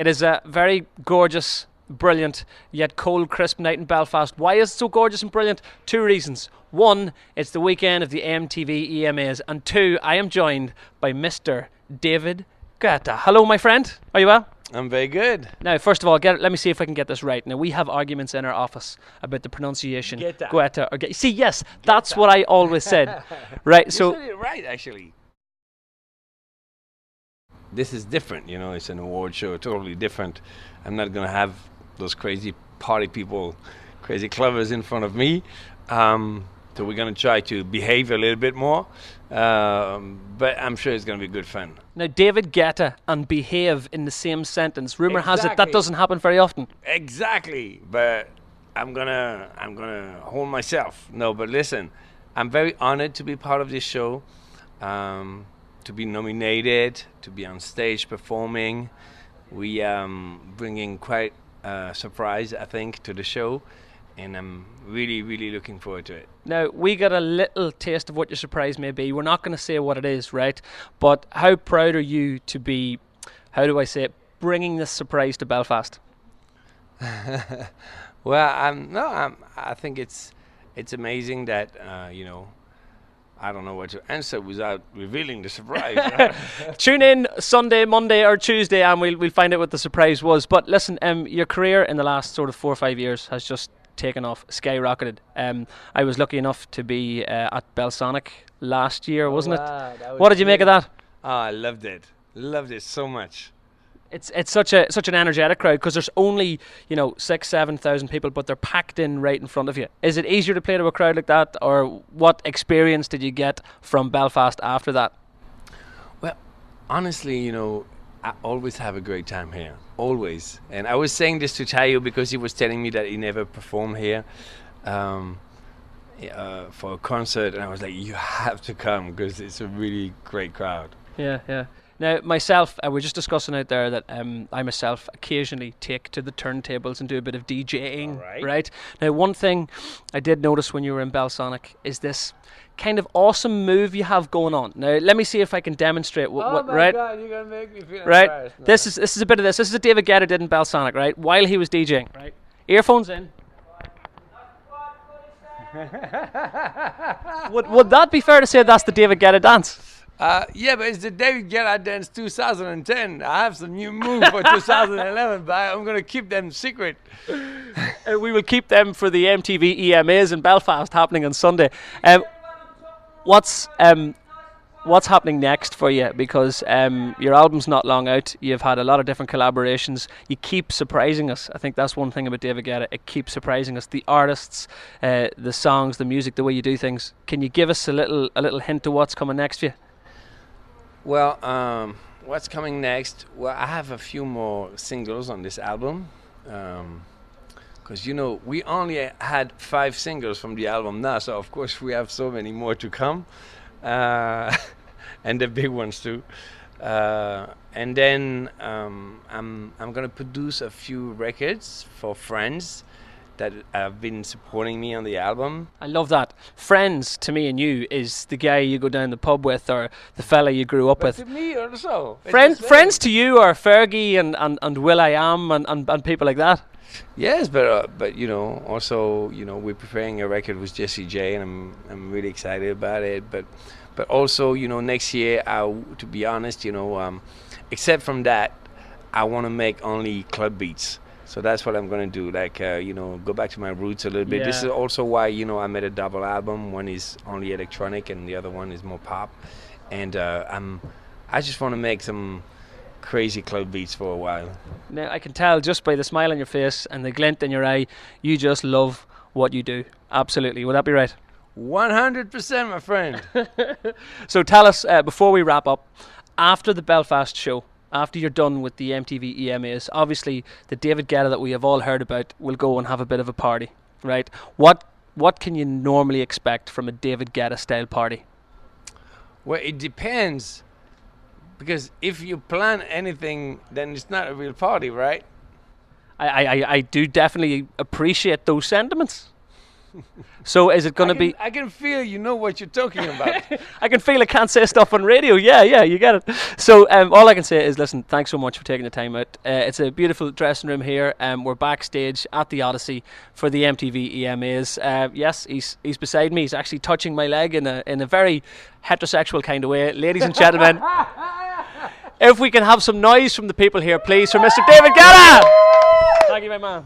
It is a very gorgeous, brilliant, yet cold, crisp night in Belfast. Why is it so gorgeous and brilliant? Two reasons. One, it's the weekend of the MTV EMAs. And two, I am joined by Mr. David Guetta. Hello, my friend. Are you well? I'm very good. Now, first of all, let me see if I can get this right. Now, we have arguments in our office about the pronunciation. Guetta. Or see, yes, that's what I always said. Right, You so... said it right, actually. This is different, you know, it's an award show, totally different. I'm not going to have those crazy party people, crazy clubbers in front of me. So we're going to try to behave a little bit more. But I'm sure it's going to be good fun. Now, David Guetta and behave in the same sentence. Rumor has it that doesn't happen very often. Exactly. But I'm gonna hold myself. No, but listen, I'm very honored to be part of this show. To be nominated, to be on stage performing. We bringing quite a surprise, I think, to the show, and I'm really, really looking forward to it. Now, we got a little taste of what your surprise may be. We're not going to say what it is, right? But how proud are you to be, how do I say it, bringing this surprise to Belfast? Well, I think it's amazing that you know. I don't know what to answer without revealing the surprise. Tune in Sunday, Monday or Tuesday and we'll find out what the surprise was. But listen, your career in the last sort of 4 or 5 years has just taken off, skyrocketed. I was lucky enough to be at Belsonic last year, wasn't it? What did you make of that? Oh, I loved it. Loved it so much. It's such an energetic crowd because there's only 6,000-7,000 people, but they're packed in right in front of you. Is it easier to play to a crowd like that, or what experience did you get from Belfast after that? Well, honestly, I always have a great time here, always. And I was saying this to Tayo because he was telling me that he never performed here for a concert, and I was like, you have to come because it's a really great crowd. Yeah. Now, myself, we were just discussing out there that I myself occasionally take to the turntables and do a bit of DJing, right? Now, one thing I did notice when you were in Belsonic is this kind of awesome move you have going on. Now, let me see if I can demonstrate what right? God, you're going to make me feel right? embarrassed. No. This is a bit of this. This is what David Guetta did in Belsonic, right? While he was DJing, right? Earphones in. Would that be fair to say that's the David Guetta dance? Yeah, but it's the David Guetta dance 2010. I have some new moves for 2011, but I'm going to keep them secret. We will keep them for the MTV EMAs in Belfast happening on Sunday. What's happening next for you? Because your album's not long out. You've had a lot of different collaborations. You keep surprising us. I think that's one thing about David Guetta. It keeps surprising us. The artists, the songs, the music, the way you do things. Can you give us a little hint to what's coming next for you? Well, what's coming next? Well, I have a few more singles on this album. Because, we only had 5 singles from the album now, so of course we have so many more to come. And the big ones too. And then I'm going to produce a few records for friends that have been supporting me on the album. I love that. Friends, to me and you, is the guy you go down the pub with or the fella you grew up with. To me also. Friends to you are Fergie and Will.i.am and people like that. Yes, but also we're preparing a record with Jessie J, and I'm really excited about it. But also next year, to be honest, except from that, I want to make only club beats. So that's what I'm going to do, go back to my roots a little bit. Yeah. This is also why, I made a double album. One is only electronic and the other one is more pop. And I just want to make some crazy club beats for a while. Now, I can tell just by the smile on your face and the glint in your eye, you just love what you do. Absolutely. Would that be right? 100%, my friend. So tell us, before we wrap up, after the Belfast show, after you're done with the MTV EMAs, obviously the David Guetta that we have all heard about will go and have a bit of a party, right? What can you normally expect from a David Guetta style party? Well, it depends, because if you plan anything, then it's not a real party, right? I do definitely appreciate those sentiments. So is it going to be? I can feel you know what you're talking about. I can feel I can't say stuff on radio. Yeah, you get it. So all I can say is, listen, thanks so much for taking the time out. It's a beautiful dressing room here. We're backstage at the Odyssey for the MTV EMAs. Yes, he's beside me. He's actually touching my leg in a very heterosexual kind of way. Ladies and gentlemen, if we can have some noise from the people here, please, for Mr. David Guetta. Thank you, my man.